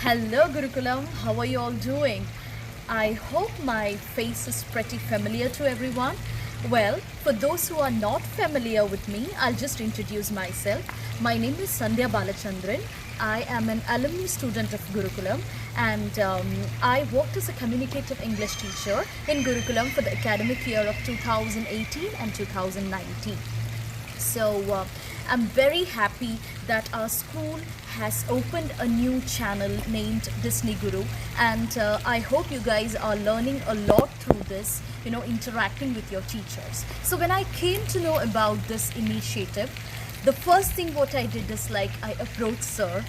Hello Gurukulam, how are you all doing? I hope my face is pretty familiar to everyone. Well, for those who are not familiar with me, I'll just introduce myself. My name is Sandhya Balachandran. I am an alumni student of Gurukulam and I worked as a communicative English teacher in Gurukulam for the academic year of 2018 and 2019. So I'm very happy that our school has opened a new channel named Disney Guru, and I hope you guys are learning a lot through this, interacting with your teachers. So when I came to know about this initiative, the first thing what I did is I approached sir.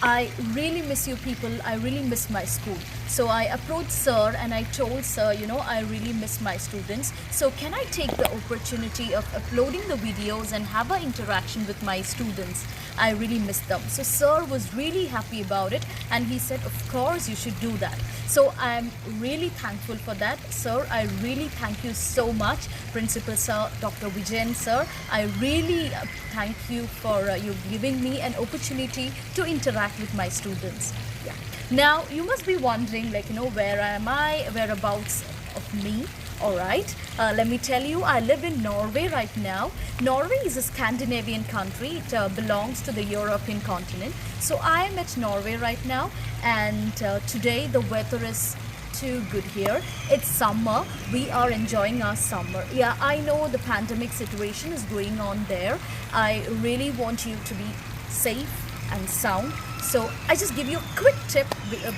I really miss you people, I really miss my school. So I approached sir and I told sir, I really miss my students. So can I take the opportunity of uploading the videos and have an interaction with my students? I really miss them. So sir was really happy about it and he said, of course you should do that. So I'm really thankful for that. Sir, I really thank you so much. Principal sir, Dr. Vijayan sir, I really thank you for you giving me an opportunity to interact with my students. Yeah. Now you must be wondering where am I, whereabouts of me. Alright, let me tell you, I live in Norway right now. Norway is a Scandinavian country. It belongs to the European continent. So I am at Norway right now and today the weather is too good here. It's summer. We are enjoying our summer. Yeah, I know the pandemic situation is going on there. I really want you to be safe and sound. So I just give you a quick tip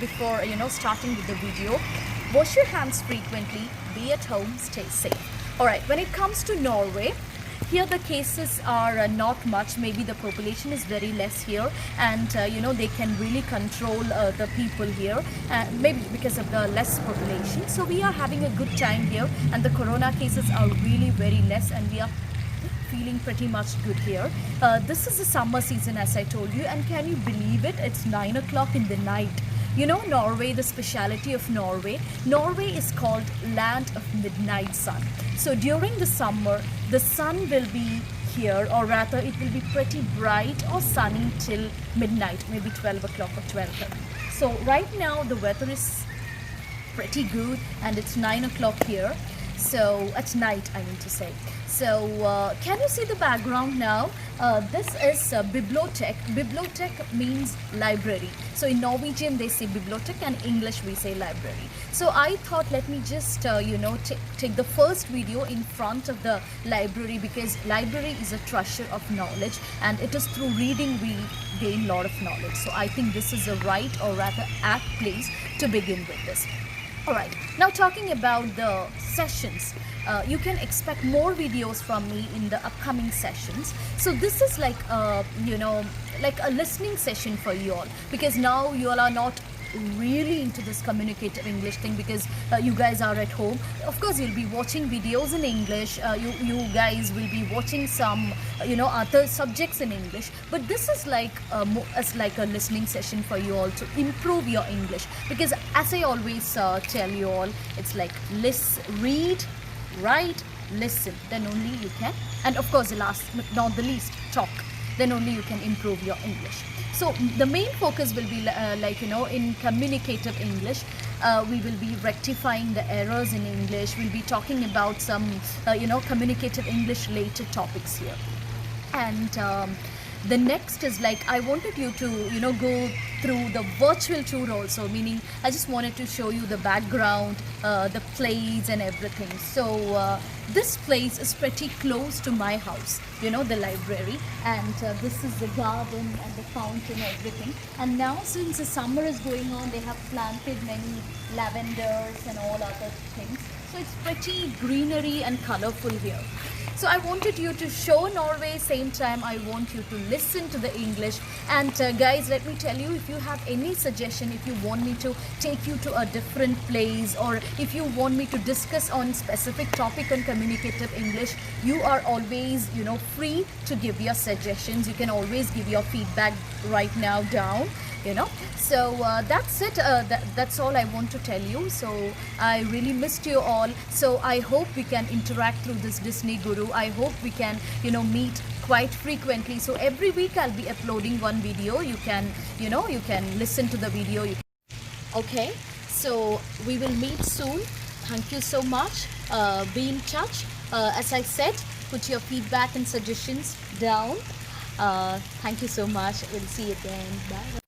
before starting with the video. Wash your hands frequently, be at home, stay safe. Alright, when it comes to Norway, here the cases are not much. Maybe the population is very less here and they can really control the people here, maybe because of the less population. So we are having a good time here and the corona cases are really very less and we are feeling pretty much good here. This is the summer season as I told you, and can you believe it? It's 9 o'clock in the night. Norway, the speciality of Norway is called land of midnight sun. So during the summer, the sun will be here, or rather it will be pretty bright or sunny till midnight, maybe 12 o'clock or 12:30. So right now the weather is pretty good and it's 9 o'clock here. So at night, I mean to say. So can you see the background now? This is bibliotek. Bibliotek means library. So in Norwegian they say bibliotek and English we say library. So I thought let me just take the first video in front of the library, because library is a treasure of knowledge and it is through reading we gain a lot of knowledge. So I think this is a right, or rather apt place to begin with this. Alright, now talking about the sessions, you can expect more videos from me in the upcoming sessions. So this is like a listening session for you all, because now you all are not really into this communicative English thing because you guys are at home. Of course you'll be watching videos in English, you guys will be watching some other subjects in English, but this is like a listening session for you all to improve your English, because as I always tell you all, it's like read, write, listen, then only you can, and of course the last but not the least, talk, then only you can improve your English. So the main focus will be in communicative English. We will be rectifying the errors in English. We'll be talking about some communicative English related topics here. And the next is I wanted you to go through the virtual tour also, meaning I just wanted to show you the background, the place and everything. So this place is pretty close to my house, the library, and this is the garden and the fountain, everything. And now since the summer is going on, they have planted many lavenders and all other things. So it's pretty greenery and colorful here. So I wanted you to show Norway, same time I want you to listen to the English. And guys, let me tell you, if you have any suggestion, if you want me to take you to a different place, or if you want me to discuss on specific topic on communicative English, you are always free to give your suggestions. You can always give your feedback right now down. So that's it. That's all I want to tell you. So I really missed you all. So I hope we can interact through this Disney Guru. I hope we can meet quite frequently. So every week I'll be uploading one video. You can you can listen to the video. Okay, so we will meet soon. Thank you so much. Be in touch. As I said, put your feedback and suggestions down. Thank you so much. We'll see you again. Bye.